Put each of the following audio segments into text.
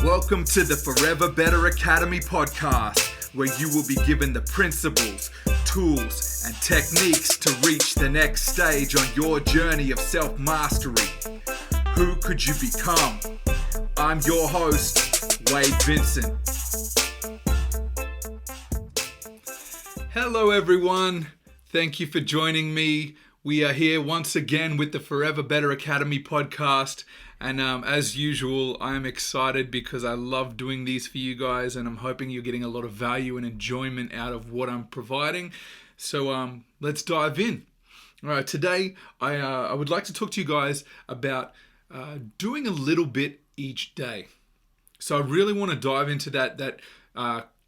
Welcome to the Forever Better Academy podcast, where you will be given the principles, tools, and techniques to reach the next stage on your journey of self-mastery. Who could you become? I'm your host, Wade Vincent. Hello everyone, thank you for joining me. We are here once again with the Forever Better Academy podcast, and as usual, I'm excited because I love doing these for you guys, and I'm hoping you're getting a lot of value and enjoyment out of what I'm providing. So let's dive in. All right, today I would like to talk to you guys about doing a little bit each day. So I really want to dive into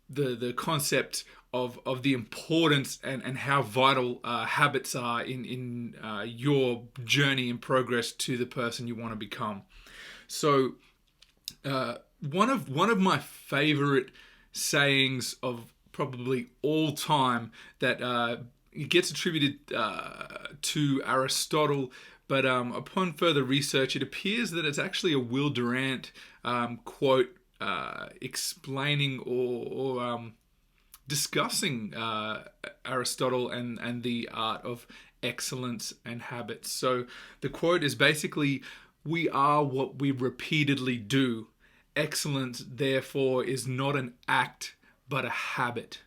the concept of the importance and how vital habits are in your journey and progress to the person you want to become. So one of my favorite sayings of probably all time that it gets attributed to Aristotle, but upon further research, it appears that it's actually a Will Durant quote explaining or discussing Aristotle and the art of excellence and habits. So the quote is basically, "We are what we repeatedly do. Excellence, therefore, is not an act, but a habit."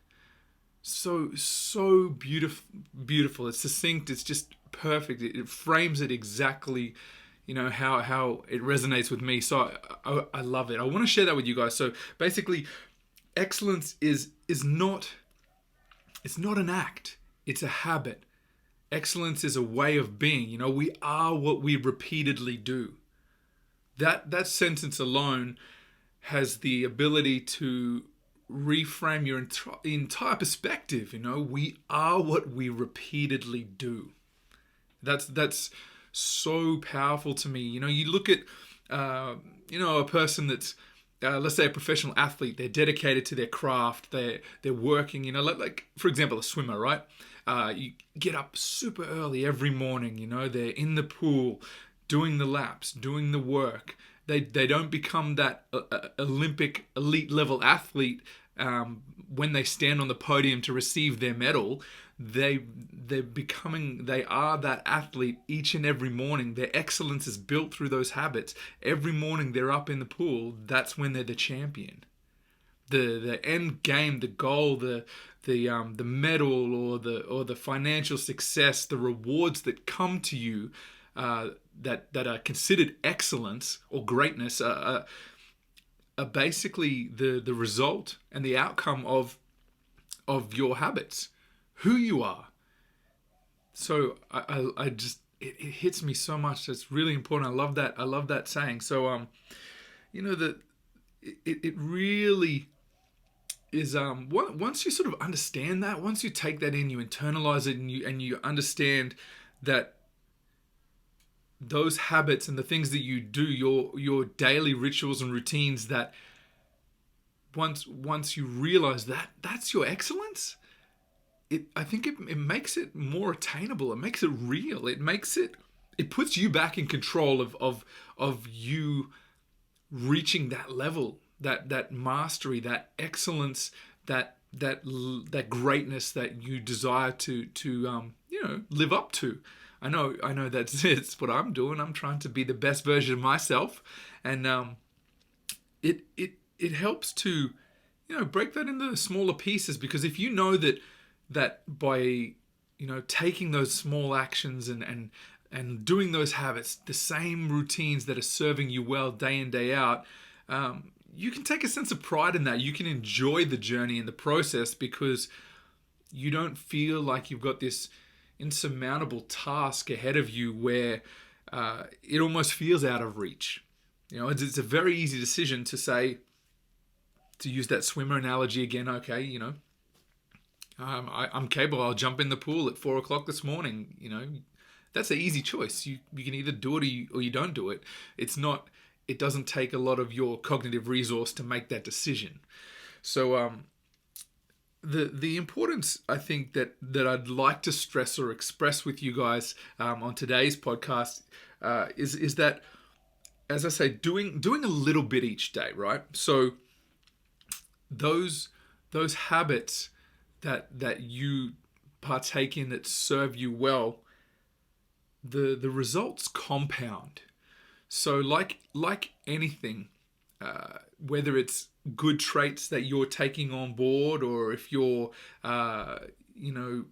So beautiful. It's succinct. It's just perfect. It frames it exactly, how it resonates with me. So I love it. I want to share that with you guys. So basically, excellence is not an act, it's a habit. Excellence is a way of being. We are what we repeatedly do. That sentence alone has the ability to reframe your entire perspective. We are what we repeatedly do. That's so powerful to me. You look at a person that's let's say a professional athlete. They're dedicated to their craft. They're working. Like for example, a swimmer, right? You get up super early every morning. They're in the pool, doing the laps, doing the work. They don't become that Olympic elite level athlete when they stand on the podium to receive their medal. They are that athlete each and every morning. Their excellence is built through those habits. Every morning they're up in the pool. That's when they're the champion. The end game, the goal, the medal or the financial success, the rewards that come to you that are considered excellence or greatness are basically the result and the outcome of your habits, who you are. So I just it hits me so much. It's really important. I love that saying. So that it really is once you sort of understand that, once you take that in, you internalize it, and you understand that those habits and the things that you do, your daily rituals and routines, that once you realize that that's your excellence, I think it makes it more attainable. It makes it real. It puts you back in control of you reaching that level, that mastery, that excellence, that greatness that you desire to live up to. I know it's what I'm doing. I'm trying to be the best version of myself, and it helps to break that into smaller pieces, because if you know that by taking those small actions and doing those habits, the same routines that are serving you well day in, day out, you can take a sense of pride in that. You can enjoy the journey and the process, because you don't feel like you've got this insurmountable task ahead of you where it almost feels out of reach. It's a very easy decision to say, to use that swimmer analogy again, okay, I'm capable. I'll jump in the pool at 4:00 this morning. That's an easy choice. You can either do it or you don't do it. It doesn't take a lot of your cognitive resource to make that decision. So the importance, I think, that I'd like to stress or express with you guys on today's podcast is that as I say, doing a little bit each day, right? So those habits that you partake in that serve you well, the results compound. So like anything, whether it's good traits that you're taking on board, or if you're you know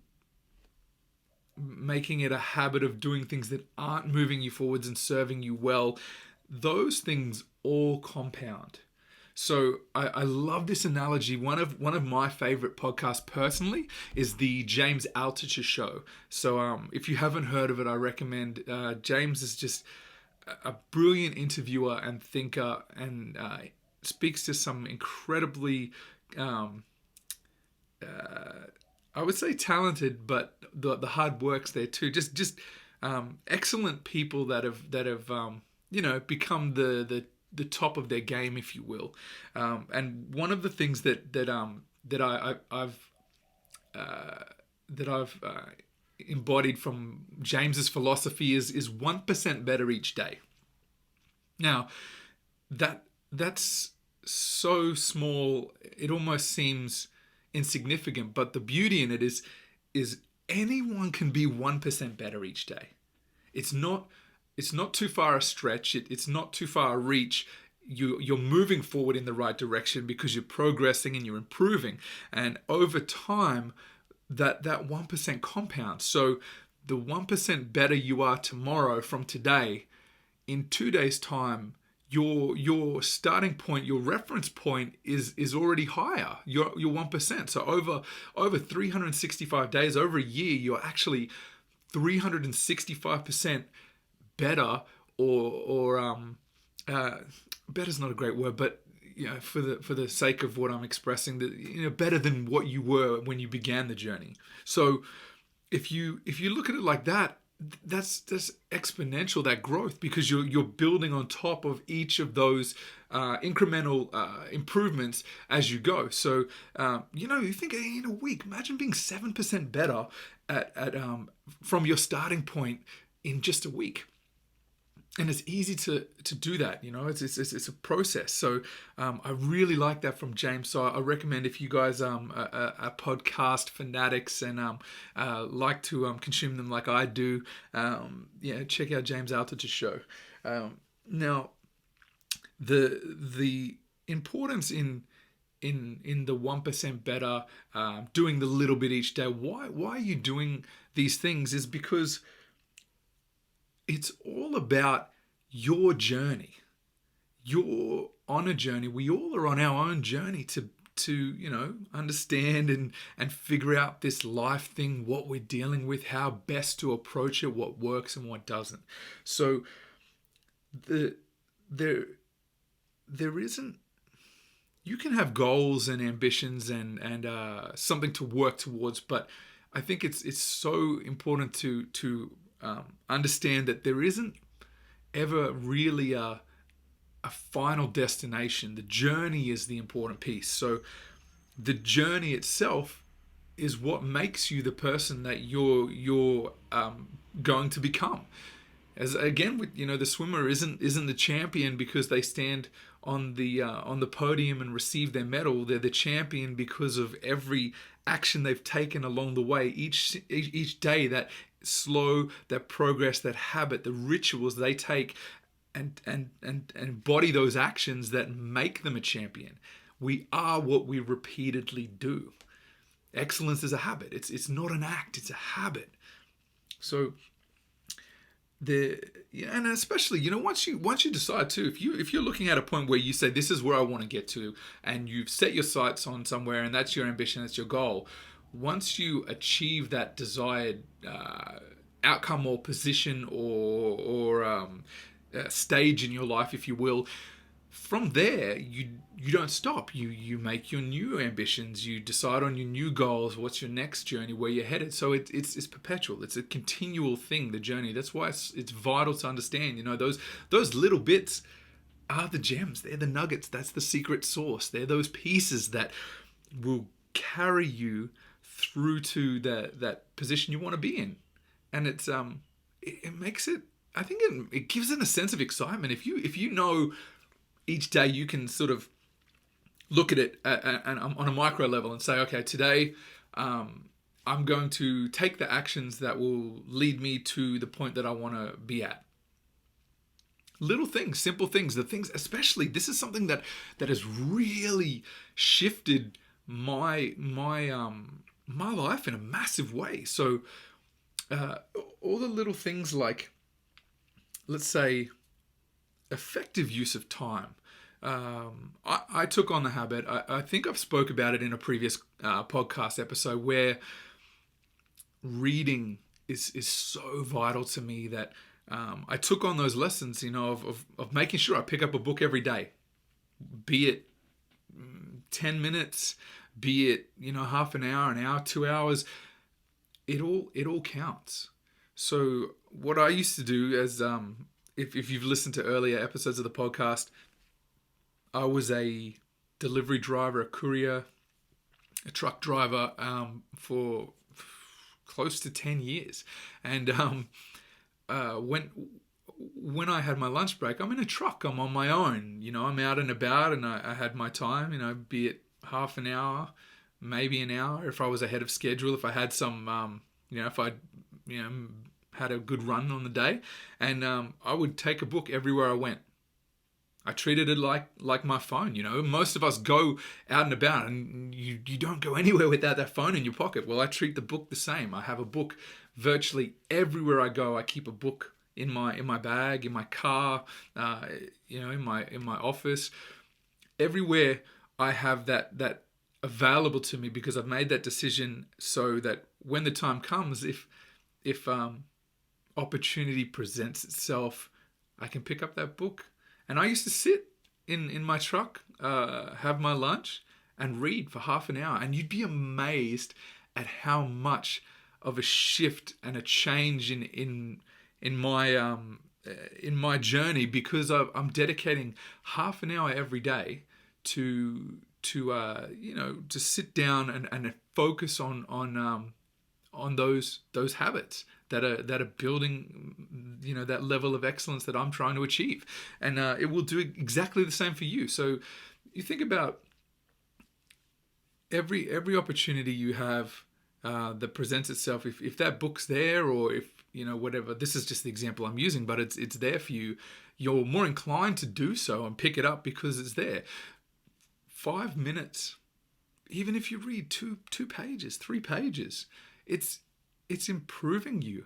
making it a habit of doing things that aren't moving you forwards and serving you well, those things all compound. So I love this analogy. One of my favorite podcasts personally is the James Altucher Show. So if you haven't heard of it, I recommend. James is just a brilliant interviewer and thinker, and speaks to some incredibly, I would say talented, but the hard work's there too. Just excellent people that have become the top of their game, if you will. And one of the things that I've embodied from James's philosophy is 1% better each day. Now, that's so small, it almost seems insignificant, but the beauty in it is anyone can be 1% better each day. It's not too far a stretch. It's not too far a reach. You're moving forward in the right direction because you're progressing and you're improving. And over time, that 1% compounds. So the 1% better you are tomorrow from today, in 2 days' time, your starting point, your reference point is already higher. Your 1%. So over 365 days, over a year, you're actually 365% better, or better's not a great word, but for the sake of what I'm expressing, that better than what you were when you began the journey. So if you look at it like that, that's exponential, that growth, because you're building on top of each of those incremental improvements as you go. So you think in a week, imagine being 7% better at from your starting point in just a week. And it's easy to do that, it's a process. So I really like that from James. So I recommend, if you guys are podcast fanatics and like to consume them like I do, check out James Altucher Show. Now, the importance in the 1% better, doing the little bit each day. Why are you doing these things? Is because it's all about your journey. You're on a journey. We all are on our own journey to understand and figure out this life thing, what we're dealing with, how best to approach it, what works and what doesn't. So there isn't. You can have goals and ambitions and something to work towards, but I think it's so important to understand that there isn't ever really a final destination. The journey is the important piece. So the journey itself is what makes you the person that you're going to become. As again, with the swimmer isn't the champion because they stand on the podium and receive their medal. They're the champion because of every action they've taken along the way, each day, that progress, that habit, the rituals they take, and embody those actions that make them a champion. We are what we repeatedly do. Excellence is a habit. It's not an act. It's a habit. So and especially once you decide to, if you're looking at a point where you say, this is where I want to get to, and you've set your sights on somewhere, and that's your ambition, that's your goal. Once you achieve that desired outcome or position or stage in your life, if you will, from there you don't stop. You make your new ambitions. You decide on your new goals. What's your next journey? Where you're headed? So it's perpetual. It's a continual thing. The journey. That's why it's vital to understand. Those little bits are the gems. They're the nuggets. That's the secret sauce. They're those pieces that will carry you through to that position you want to be in. And it makes it I think it gives it a sense of excitement. If you know each day you can sort of look at it and on a micro level and say, okay, today I'm going to take the actions that will lead me to the point that I want to be at. Little things, simple things, the things, especially this is something that has really shifted my life in a massive way. So all the little things like, let's say, effective use of time. I took on the habit. I think I've spoke about it in a previous podcast episode where reading is so vital to me that I took on those lessons, of making sure I pick up a book every day, be it 10 minutes, be it, half an hour, 2 hours, it all counts. So what I used to do as, if you've listened to earlier episodes of the podcast, I was a delivery driver, a courier, a truck driver, for close to 10 years. And, when I had my lunch break, I'm in a truck, I'm on my own, I'm out and about, and I had my time, be it half an hour, maybe an hour, if I was ahead of schedule, if I had some, if I, had a good run on the day, and I would take a book everywhere I went. I treated it like my phone. Most of us go out and about, and you don't go anywhere without that phone in your pocket. Well, I treat the book the same. I have a book virtually everywhere I go. I keep a book in my bag, in my car, in my office, everywhere. I have that available to me because I've made that decision so that when the time comes, if opportunity presents itself, I can pick up that book. And I used to sit in my truck, have my lunch, and read for half an hour. And you'd be amazed at how much of a shift and a change in my journey, because I'm dedicating half an hour every day to sit down and focus on those habits that are building, that level of excellence that I'm trying to achieve. And it will do exactly the same for you. So you think about every opportunity you have that presents itself. If that book's there, or if, whatever, this is just the example I'm using, but it's there for you, you're more inclined to do so and pick it up because it's there. 5 minutes, even if you read two pages, 3 pages, it's improving you.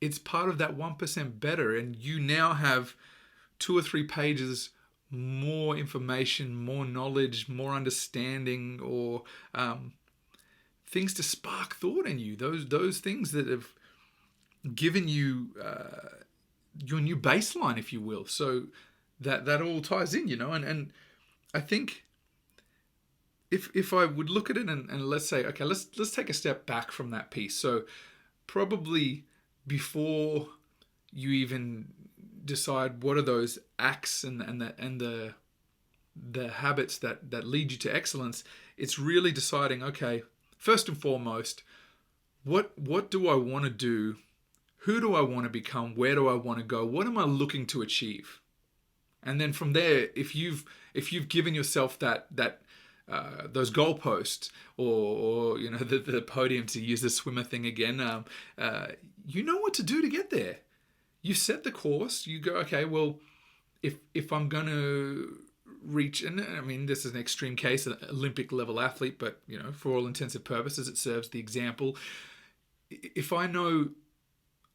It's part of that 1% better, and you now have 2 or 3 pages more information, more knowledge, more understanding, or things to spark thought in you. Those things that have given you your new baseline, if you will. So that all ties in, and I think if I would look at it and let's say, okay, let's take a step back from that piece. So probably before you even decide what are those acts and the habits that lead you to excellence, it's really deciding, okay, first and foremost, what do I want to do? Who do I want to become? Where do I want to go? What am I looking to achieve? And then from there, if you've given yourself that those goalposts, or the podium, to use the swimmer thing again, you know what to do to get there. You set the course. You go, okay, well, if I'm going to reach, and I mean, this is an extreme case, an Olympic level athlete, but for all intensive purposes, it serves the example. If I know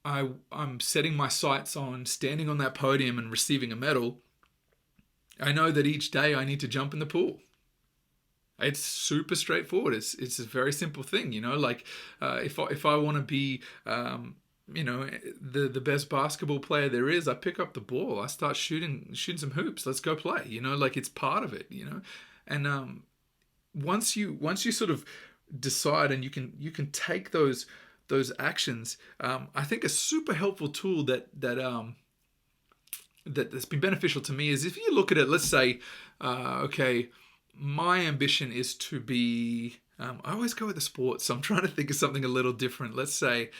I'm setting my sights on standing on that podium and receiving a medal, I know that each day I need to jump in the pool. It's super straightforward. It's a very simple thing, like if I want to be the best basketball player there is, I pick up the ball, I start shooting some hoops. Let's go play. Like it's part of it. And once you sort of decide, and you can take those actions, I think a super helpful tool that's been beneficial to me is, if you look at it, let's say, okay, my ambition is to be, I always go with the sports, so I'm trying to think of something a little different. Let's say,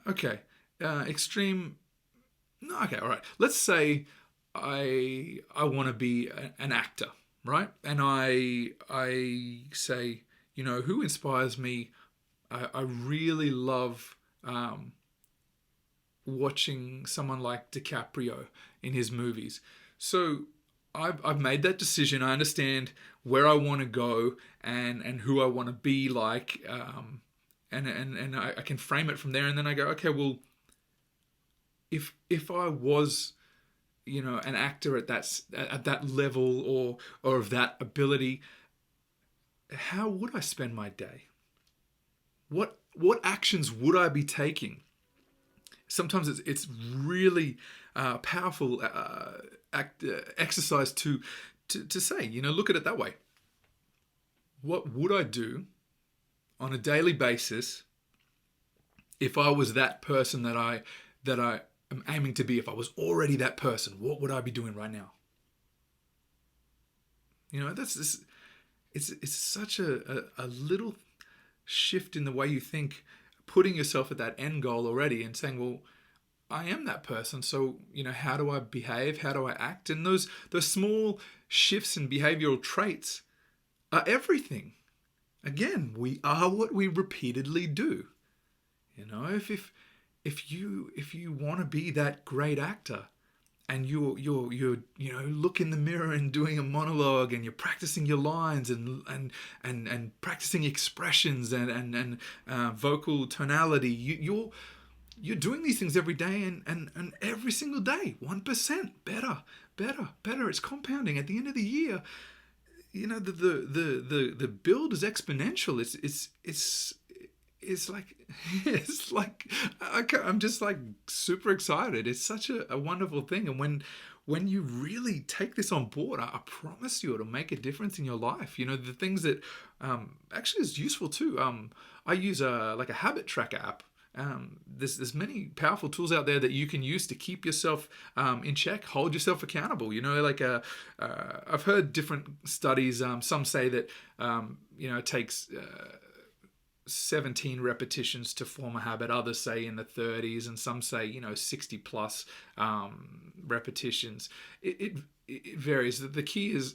okay, extreme. No, okay, all right. Let's say I want to be an actor, right? And I say, who inspires me? I really love watching someone like DiCaprio in his movies. So I've made that decision. I understand where I want to go and who I want to be like, and I can frame it from there. And then I go, okay, well, if I was an actor at that level or of that ability, how would I spend my day? What actions would I be taking? Sometimes it's really powerful exercise to say, look at it that way. What would I do on a daily basis if I was that person that I am aiming to be? If I was already that person, what would I be doing right now? That's this. It's such a little shift in the way you think, putting yourself at that end goal already and saying, well, I am that person. So, how do I behave? How do I act? And those small shifts in behavioral traits are everything. Again, we are what we repeatedly do. If you want to be that great actor, and you're look in the mirror and doing a monologue, and you're practicing your lines and practicing expressions and vocal tonality, you're doing these things every day, and every single day 1% better. It's compounding. At the end of the year, the build is exponential. It's like I'm just like super excited. It's such a wonderful thing. And when you really take this on board, I promise you it'll make a difference in your life. The things that actually is useful too. I use a habit tracker app. There's many powerful tools out there that you can use to keep yourself in check, hold yourself accountable. I've heard different studies. Some say that it takes 17 repetitions to form a habit. Others say in the 30s, and some say 60 plus repetitions. It varies. The key is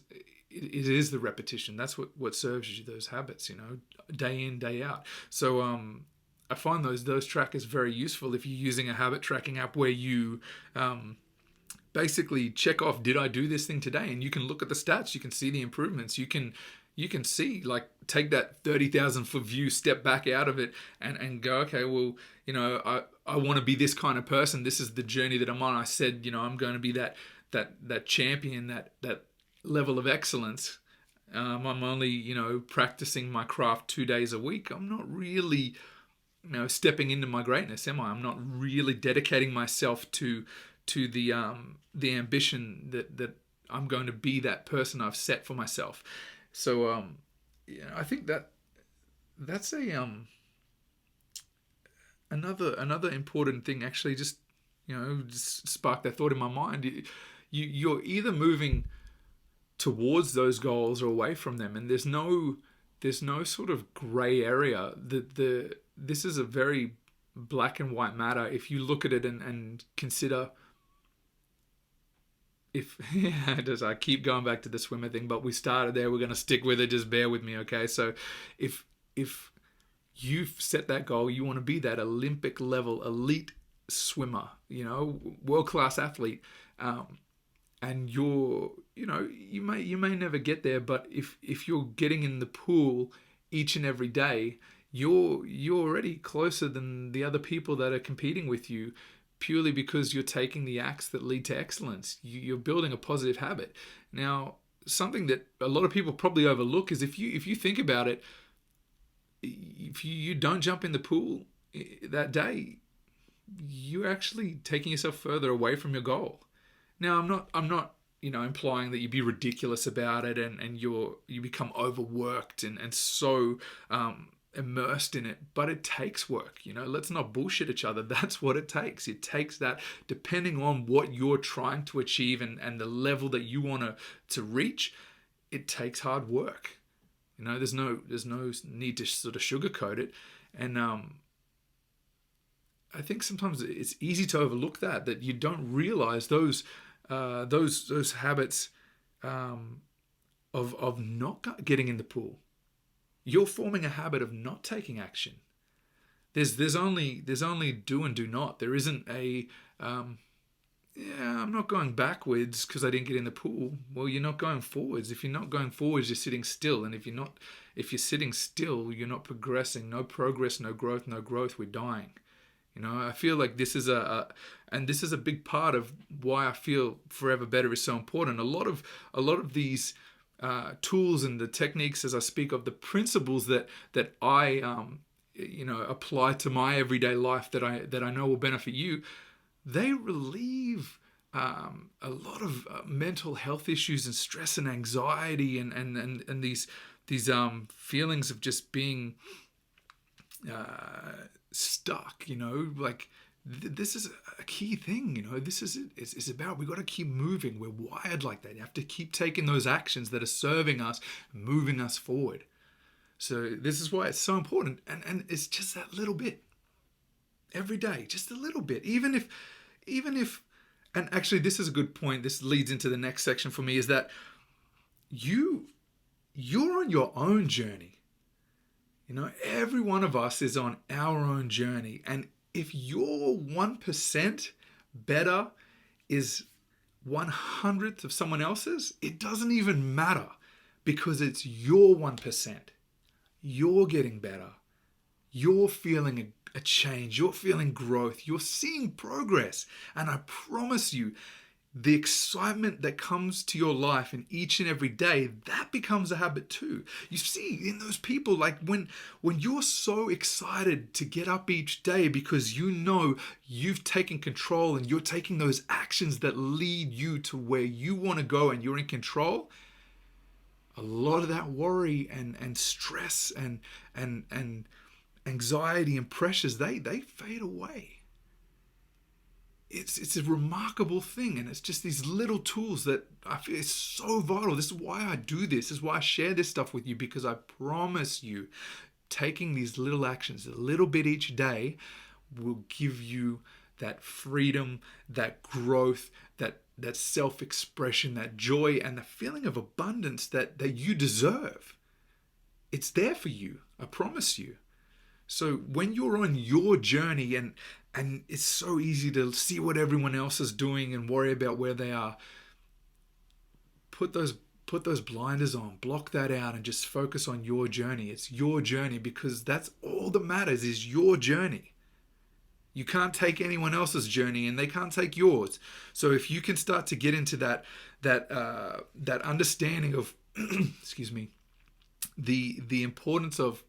it is the repetition. That's what serves you those habits. Day in, day out. So I find those trackers very useful if you're using a habit tracking app where you basically check off, did I do this thing today? And you can look at the stats. You can see the improvements. You can see, like, take that 30,000 foot view, step back out of it and go, okay, well, I want to be this kind of person. This is the journey that I'm on. I said, I'm going to be that champion, that level of excellence. I'm only, practicing my craft 2 days a week. I'm not really, stepping into my greatness, am I? I'm not really dedicating myself to the ambition that I'm going to be that person I've set for myself. So I think that's another important thing. Actually, just sparked that thought in my mind. You're either moving towards those goals or away from them, and there's no sort of gray area. This is a very black and white matter. If you look at it and consider. I keep going back to the swimmer thing, but we started there. We're going to stick with it. Just bear with me, okay? So, if you've set that goal, you want to be that Olympic level elite swimmer, world class athlete, and you may never get there, but if you're getting in the pool each and every day, you're already closer than the other people that are competing with you. Purely because you're taking the acts that lead to excellence. You're building a positive habit. Now, something that a lot of people probably overlook is if you think about it, if you don't jump in the pool that day, you're actually taking yourself further away from your goal. Now, I'm not implying that you be ridiculous about it and you become overworked and so immersed in it, but it takes work. Let's not bullshit each other. That's what it takes. It takes that, depending on what you're trying to achieve and the level that you want to reach, it takes hard work. There's no need to sort of sugarcoat it. And I think sometimes it's easy to overlook that you don't realize those habits of not getting in the pool. You're forming a habit of not taking action. There's only do and do not. There isn't a yeah, I'm not going backwards because I didn't get in the pool. Well, you're not going forwards. If you're not going forwards, you're sitting still. And if you're sitting still, you're not progressing. No progress, no growth, no growth. We're dying. I feel like this is and this is a big part of why I feel Forever Better is so important. A lot of these tools and the techniques, as I speak of, the principles that I apply to my everyday life that I know will benefit you, they relieve a lot of mental health issues and stress and anxiety and these feelings of just being stuck. Like this is a key thing. This is it's about, we got to keep moving. We're wired like that. You have to keep taking those actions that are serving us, moving us forward. So this is why it's so important, and it's just that little bit every day, just a little bit. Even if, and actually this is a good point. This leads into the next section for me, is that you're on your own journey. Every one of us is on our own journey, and if your 1% better is 1/100th of someone else's, it doesn't even matter, because it's your 1%. You're getting better. You're feeling a change. You're feeling growth. You're seeing progress. And I promise you, the excitement that comes to your life in each and every day, that becomes a habit too. You see, in those people, like when you're so excited to get up each day because you know you've taken control and you're taking those actions that lead you to where you want to go and you're in control, a lot of that worry and stress and anxiety and pressures, they fade away. It's a remarkable thing, and it's just these little tools that I feel is so vital. This is why I do this. This is why I share this stuff with you, because I promise you, taking these little actions, a little bit each day, will give you that freedom, that growth, that self-expression, that joy, and the feeling of abundance that you deserve. It's there for you, I promise you. So when you're on your journey, and it's so easy to see what everyone else is doing and worry about where they are, put those blinders on, block that out, and just focus on your journey. It's your journey, because that's all that matters, is your journey. You can't take anyone else's journey, and they can't take yours. So if you can start to get into that understanding of excuse me, the importance of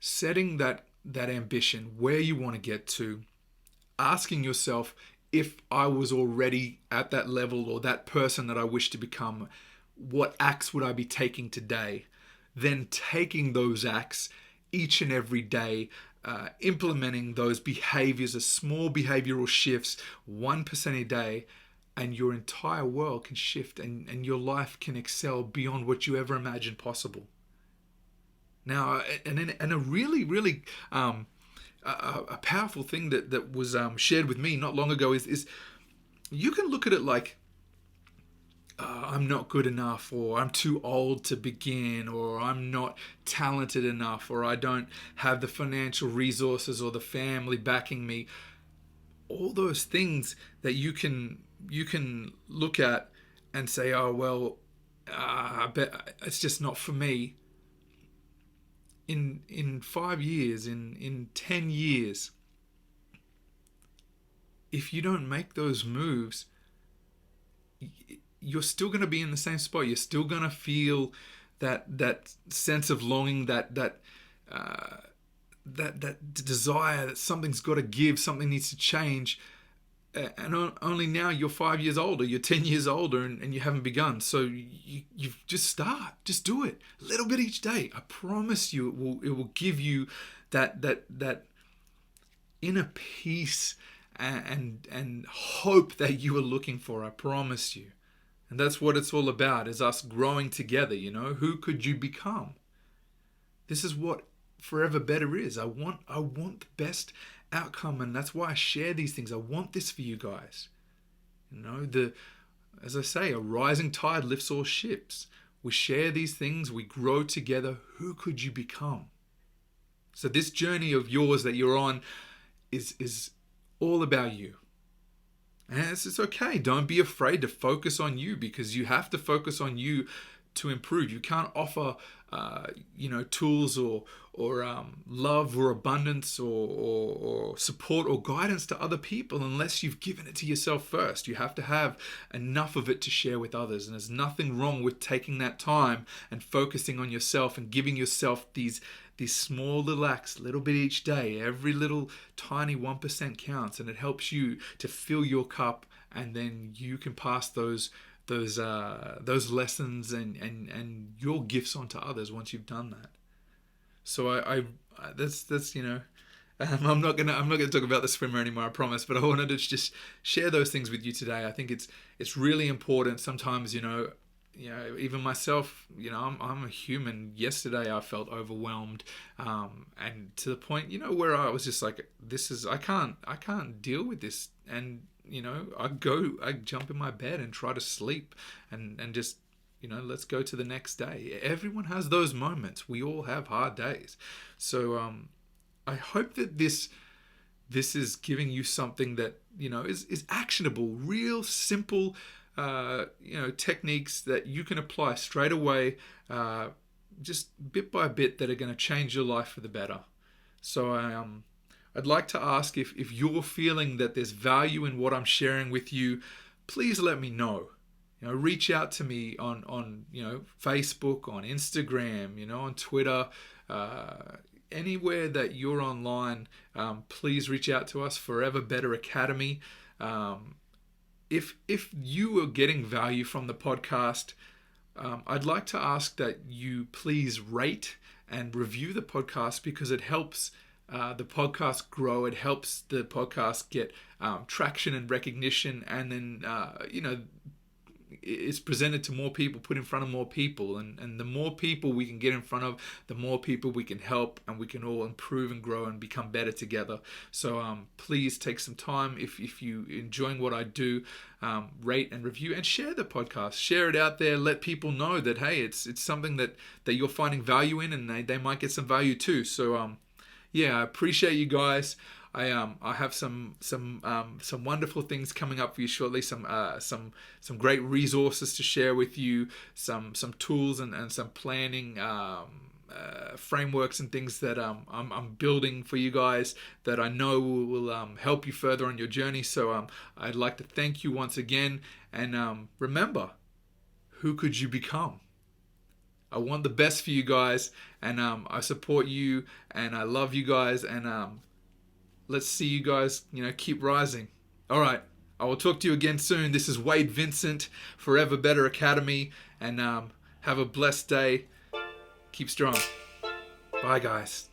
setting that ambition, where you want to get to, asking yourself, if I was already at that level or that person that I wish to become, what acts would I be taking today? Then taking those acts each and every day, implementing those behaviors as small behavioral shifts, 1% a day, and your entire world can shift, and your life can excel beyond what you ever imagined possible. Now, and a really, really a powerful thing that was shared with me not long ago is you can look at it like, I'm not good enough, or I'm too old to begin, or I'm not talented enough, or I don't have the financial resources or the family backing me. All those things that you can look at and say, oh, well, I bet it's just not for me. In 5 years, in 10 years, if you don't make those moves, you're still going to be in the same spot. You're still going to feel that sense of longing, that desire that something's got to give, something needs to change. And only now you're 5 years older, you're 10 years older, and you haven't begun. So you just start, just do it a little bit each day. I promise you, it will give you that inner peace and hope that you are looking for. I promise you. And that's what it's all about, is us growing together. Who could you become? This is what Forever Better is. I want the best outcome, and that's why I share these things. I want this for you guys. As I say, a rising tide lifts all ships. We share these things, we grow together. Who could you become? So this journey of yours that you're on is all about you. And it's okay. Don't be afraid to focus on you, because you have to focus on you to improve. You can't offer, tools or love or abundance or support or guidance to other people unless you've given it to yourself first. You have to have enough of it to share with others. And there's nothing wrong with taking that time and focusing on yourself and giving yourself these small little acts, little bit each day. Every little tiny 1% counts, and it helps you to fill your cup, and then you can pass those lessons and your gifts onto others once you've done that. So that's I'm not gonna talk about the swimmer anymore, I promise. But I wanted to just share those things with you today. I think it's really important. Sometimes even myself, I'm a human. Yesterday I felt overwhelmed, and to the point where I was just like, I can't deal with this. And I jump in my bed and try to sleep and just let's go to the next day. Everyone has those moments. We all have hard days. So I hope that this is giving you something that is actionable, real simple techniques that you can apply straight away, just bit by bit, that are going to change your life for the better. So I'd like to ask, if you're feeling that there's value in what I'm sharing with you, please let me know. Reach out to me on Facebook, on Instagram, on Twitter, anywhere that you're online. Please reach out to us, Forever Better Academy. If you are getting value from the podcast, I'd like to ask that you please rate and review the podcast, because it helps the podcast grow. It helps the podcast get traction and recognition, and then it's presented to more people, put in front of more people, and the more people we can get in front of, the more people we can help, and we can all improve and grow and become better together. So please take some time, if you enjoying what I do, rate and review and share the podcast. Share it out there. Let people know that, hey, it's something that you're finding value in, and they might get some value too. So I appreciate you guys. I have some wonderful things coming up for you shortly. Some great resources to share with you. Some tools and some planning frameworks and things that I'm building for you guys, that I know will help you further on your journey. So I'd like to thank you once again, and remember, who could you become? I want the best for you guys, and I support you, and I love you guys, and let's see you guys, keep rising. All right. I will talk to you again soon. This is Wade Vincent, Forever Better Academy, and have a blessed day. Keep strong. Bye, guys.